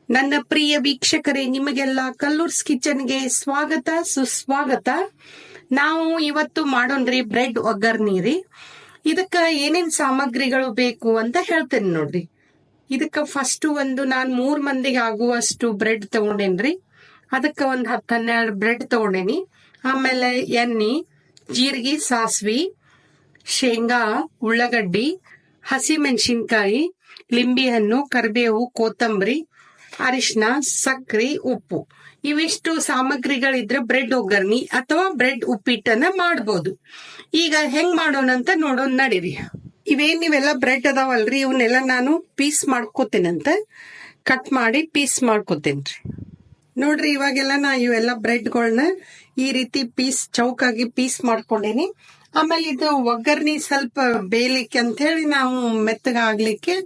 ನನ್ನ ಪ್ರಿಯ ವೀಕ್ಷಕರೇ, ನಿಮಗೆಲ್ಲ ಕಲ್ಲೂರ್ಸ್ ಕಿಚನ್ಗೆ ಸ್ವಾಗತ ಸುಸ್ವಾಗತ. ನಾವು ಇವತ್ತು ಮಾಡೋಣ್ರಿ ಬ್ರೆಡ್ ಒಗ್ಗರ್ನಿ ರೀ. ಇದಕ್ಕ ಏನೇನ್ ಸಾಮಗ್ರಿಗಳು ಬೇಕು ಅಂತ ಹೇಳ್ತೇನೆ ನೋಡ್ರಿ. ಇದಕ್ಕ ಫಸ್ಟ್ ನಾನ್ 3 ಮಂದಿಗೆ ಆಗುವಷ್ಟು ಬ್ರೆಡ್ ತಗೊಂಡೇನ್ರಿ. ಅದಕ್ಕ 10-12 ಬ್ರೆಡ್ ತಗೊಂಡೇನಿ. ಆಮೇಲೆ ಎಣ್ಣೆ, ಜೀರಿಗೆ, ಸಾಸ್ವಿ, ಶೇಂಗಾ, ಉಳ್ಳಾಗಡ್ಡಿ, ಹಸಿ ಮೆಣಸಿನ್ಕಾಯಿ, ಲಿಂಬೆ ಹಣ್ಣು, ಕರಿಬೇವು, ಕೊತ್ತಂಬರಿ, ಅರಿಶಿನ, ಸಕ್ರಿ, ಉಪ್ಪು. ಇವಿಷ್ಟು ಸಾಮಗ್ರಿಗಳಿದ್ರೆ ಬ್ರೆಡ್ ಒಗ್ಗರ್ನಿ ಅಥವಾ ಬ್ರೆಡ್ ಉಪ್ಪಿಟ್ಟನ್ನ ಮಾಡ್ಬೋದು. ಈಗ ಹೆಂಗ್ ಮಾಡೋಣ ಅಂತ ನೋಡೋಣ ನಡೀರಿ. ನೀವೆಲ್ಲ ಬ್ರೆಡ್ ಅದಾವಲ್ರಿ, ಇವನ್ನೆಲ್ಲ ನಾನು ಪೀಸ್ ಮಾಡ್ಕೋತೇನಂತ ಕಟ್ ಮಾಡಿ ಪೀಸ್ ಮಾಡ್ಕೋತೇನ್ರಿ. ನೋಡ್ರಿ, ಇವಾಗೆಲ್ಲ ನಾ ಇವೆಲ್ಲ ಬ್ರೆಡ್ಗಳನ್ನ ಈ ರೀತಿ ಚೌಕಾಗಿ ಪೀಸ್ ಮಾಡ್ಕೊಂಡೇನಿ. ಆಮೇಲೆ ಇದು ಒಗ್ಗರ್ನಿ ಸ್ವಲ್ಪ ಬೇಯಲಿಕ್ಕೆ ಅಂತ ಹೇಳಿ ನಾವು ಮೆತ್ತಗಾಗ್ಲಿಕ್ಕೆ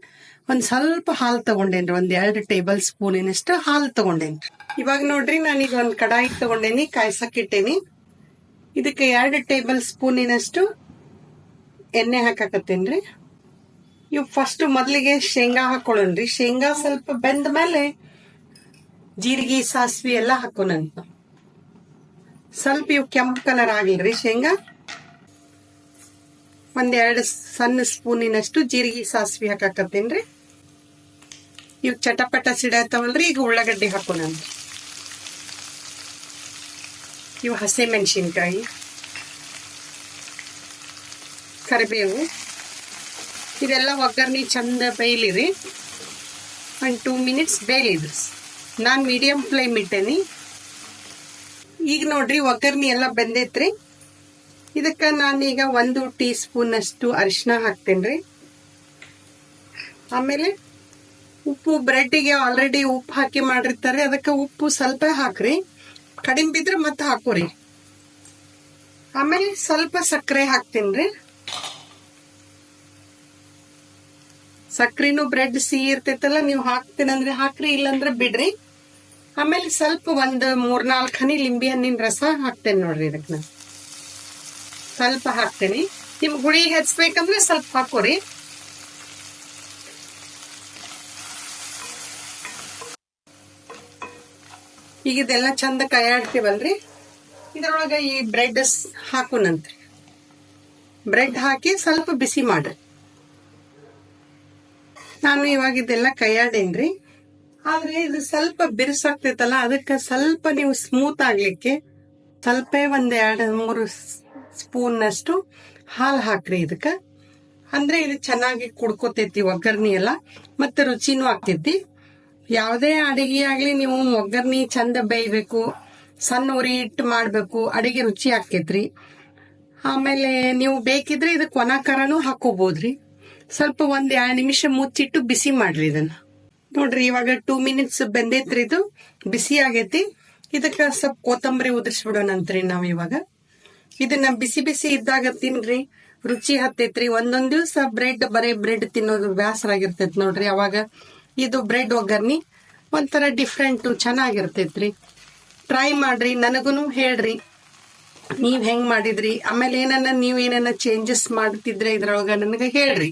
ಸ್ವಲ್ಪ ಹಾಲು ತಗೊಂಡೇನ್ರಿ. 2 ಟೇಬಲ್ ಸ್ಪೂನಿನಷ್ಟು ಹಾಲು ತಗೊಂಡೇನ್ರಿ. ಇವಾಗ ನೋಡ್ರಿ, ನಾನೀಗ ಒಂದ್ ಕಡಾಯಿ ತಗೊಂಡೇನಿ, ಕಾಯ್ಸಕ್ಕಿಟ್ಟೇನಿ. ಇದಕ್ಕೆ 2 ಟೇಬಲ್ ಸ್ಪೂನಿನಷ್ಟು ಎಣ್ಣೆ ಹಾಕಾಕತ್ತೇನ್ರಿ. ಇವ್ ಫಸ್ಟ್ ಮೊದ್ಲಿಗೆ ಶೇಂಗಾ ಹಾಕೊಳ್ಳೋಣ್ರಿ. ಶೇಂಗಾ ಸ್ವಲ್ಪ ಬೆಂದ ಮೇಲೆ ಜೀರಿಗೆ, ಸಾಸ್ವಿ ಎಲ್ಲ ಹಾಕೋಣಂತ. ಸ್ವಲ್ಪ ಇವ್ ಕೆಂಪು ಕಲರ್ ಆಗಿಲ್ರಿ ಶೇಂಗಾ. 2 ಸಣ್ಣ ಸ್ಪೂನಿನಷ್ಟು ಜೀರಿಗೆ, ಸಾಸ್ವಿ ಹಾಕಾಕತ್ತೇನ್ರಿ. ಇವ್ ಚಟಪಟ ಸಿಡಾತವಲ್ರಿ, ಈಗ ಉಳ್ಳಾಗಡ್ಡಿ ಹಾಕೋಣಂತ. ಇವ್ ಹಸಿ ಮೆಣಸಿನ್ಕಾಯಿ, ಕರಿಬೇವು, ಇದೆಲ್ಲ ಒಗ್ಗರ್ನಿ ಚಂದ ಬೇಯಲಿರಿ. 2 ಮಿನಿಟ್ಸ್ ಬೇಯಲಿದ್ರಿ. ನಾನ್ ಮೀಡಿಯಂ ಫ್ಲೇಮ್ ಇಟ್ಟೇನಿ. ಈಗ ನೋಡ್ರಿ, ಒಗ್ಗರ್ನಿ ಎಲ್ಲ ಬೆಂದೈತ್ರಿ. ಇದಕ್ಕ ನಾನೀಗ 1 ಟೀ ಸ್ಪೂನ್ ಅಷ್ಟು ಅರಿಶಿನ ಹಾಕ್ತೇನ್ರಿ. ಆಮೇಲೆ ಉಪ್ಪು, ಬ್ರೆಡ್ಗೆ ಆಲ್ರೆಡಿ ಉಪ್ಪು ಹಾಕಿ ಮಾಡಿರ್ತಾರೆ, ಅದಕ್ಕೆ ಉಪ್ಪು ಸ್ವಲ್ಪ ಹಾಕ್ರಿ. ಕಡಿಮೆ ಬಿದ್ರೆ ಮತ್ತೆ ಹಾಕೋರಿ. ಆಮೇಲೆ ಸ್ವಲ್ಪ ಸಕ್ಕರೆ ಹಾಕ್ತೇನ್ರಿ. ಸಕ್ರಿನೂ ಬ್ರೆಡ್ ಸಿಹಿ ಇರ್ತೈತಲ್ಲ, ನೀವು ಹಾಕ್ತೇನಂದ್ರೆ ಹಾಕ್ರಿ, ಇಲ್ಲಂದ್ರೆ ಬಿಡ್ರಿ. ಆಮೇಲೆ ಸ್ವಲ್ಪ 3-4 ಹನಿ ಲಿಂಬೆ ಹಣ್ಣಿನ ರಸ ಹಾಕ್ತೇನೆ ನೋಡ್ರಿ. ಇದಕ್ಕೆ ನಾನು ಸ್ವಲ್ಪ ಹಾಕ್ತೇನೆ. ನಿಮ್ ಹುಳಿ ಹೆಚ್ಚಬೇಕಂದ್ರೆ ಸ್ವಲ್ಪ ಹಾಕೋರಿ. ಈಗ ಇದೆಲ್ಲ ಚಂದ ಕೈಯಾಡ್ತೀವಲ್ರಿ, ಇದ್ರೊಳಗ ಈ ಬ್ರೆಡ್ ಹಾಕೋಣಂತ್ರಿ. ಬ್ರೆಡ್ ಹಾಕಿ ಸ್ವಲ್ಪ ಬಿಸಿ ಮಾಡ್ರಿ. ನಾನು ಇವಾಗ ಇದೆಲ್ಲ ಕೈಯಾಡೇನ್ರಿ. ಆದ್ರೆ ಇದು ಸ್ವಲ್ಪ ಬಿರುಸಾಗ್ತೈತಲ್ಲ, ಅದಕ್ಕೆ ಸ್ವಲ್ಪ ನೀವು ಸ್ಮೂತ್ ಆಗ್ಲಿಕ್ಕೆ ಸ್ವಲ್ಪ 2-3 ಸ್ಪೂನ್ ಅಷ್ಟು ಹಾಲು ಹಾಕ್ರಿ ಇದಕ್ಕ. ಅಂದ್ರೆ ಇದು ಚೆನ್ನಾಗಿ ಕುಡ್ಕೋತೈತಿ ಒಗ್ಗರ್ನಿ ಎಲ್ಲ, ಮತ್ತೆ ರುಚಿನೂ ಆಗ್ತೈತಿ. ಯಾವುದೇ ಅಡಿಗೆ ಆಗ್ಲಿ ನೀವು ಒಗ್ಗರ್ನಿ ಚಂದ ಬೇಯ್ಬೇಕು, ಸಣ್ಣ ಉರಿ ಇಟ್ಟು ಮಾಡ್ಬೇಕು, ಅಡಿಗೆ ರುಚಿ ಆಕೈತ್ರಿ. ಆಮೇಲೆ ನೀವು ಬೇಕಿದ್ರೆ ಇದಕ್ಕೆ ಒಣ ಖಾರನೂ ಹಾಕೋಬಹುದ್ರಿ. ಸ್ವಲ್ಪ 1-2 ನಿಮಿಷ ಮುಚ್ಚಿಟ್ಟು ಬಿಸಿ ಮಾಡ್ರಿ ಇದನ್ನ. ನೋಡ್ರಿ, ಇವಾಗ 2 ಮಿನಿಟ್ಸ್ ಬೆಂದೈತ್ರಿ. ಇದು ಬಿಸಿ ಆಗೈತಿ. ಇದಕ್ಕ ಸ್ವಲ್ಪ ಕೊತ್ತಂಬರಿ ಉದುರಿಸ್ಬಿಡೋಣಂತ್ರಿ ನಾವ್ ಇವಾಗ. ಇದನ್ನ ಬಿಸಿ ಬಿಸಿ ಇದ್ದಾಗ ತಿನ್ರಿ, ರುಚಿ ಹತ್ತೈತ್ರಿ. ಒಂದೊಂದ್ ದಿವ್ಸ ಬರೇ ಬ್ರೆಡ್ ತಿನ್ನೋದು ಬ್ಯಾಸರ ಆಗಿರ್ತೈತಿ ನೋಡ್ರಿ. ಅವಾಗ ಇದು ಬ್ರೆಡ್ ಒಗ್ಗರ್ನಿ ಒಂಥರ ಡಿಫ್ರೆಂಟ್ ಚೆನ್ನಾಗಿರ್ತೈತ್ರಿ. ಟ್ರೈ ಮಾಡ್ರಿ, ನನಗೂನು ಹೇಳ್ರಿ ನೀವ್ ಹೆಂಗ್ ಮಾಡಿದ್ರಿ. ಆಮೇಲೆ ನೀವ್ ಏನನ್ನ ಚೇಂಜಸ್ ಮಾಡ್ತಿದ್ರೆ ಇದ್ರೊಳಗ ನನಗೆ ಹೇಳ್ರಿ.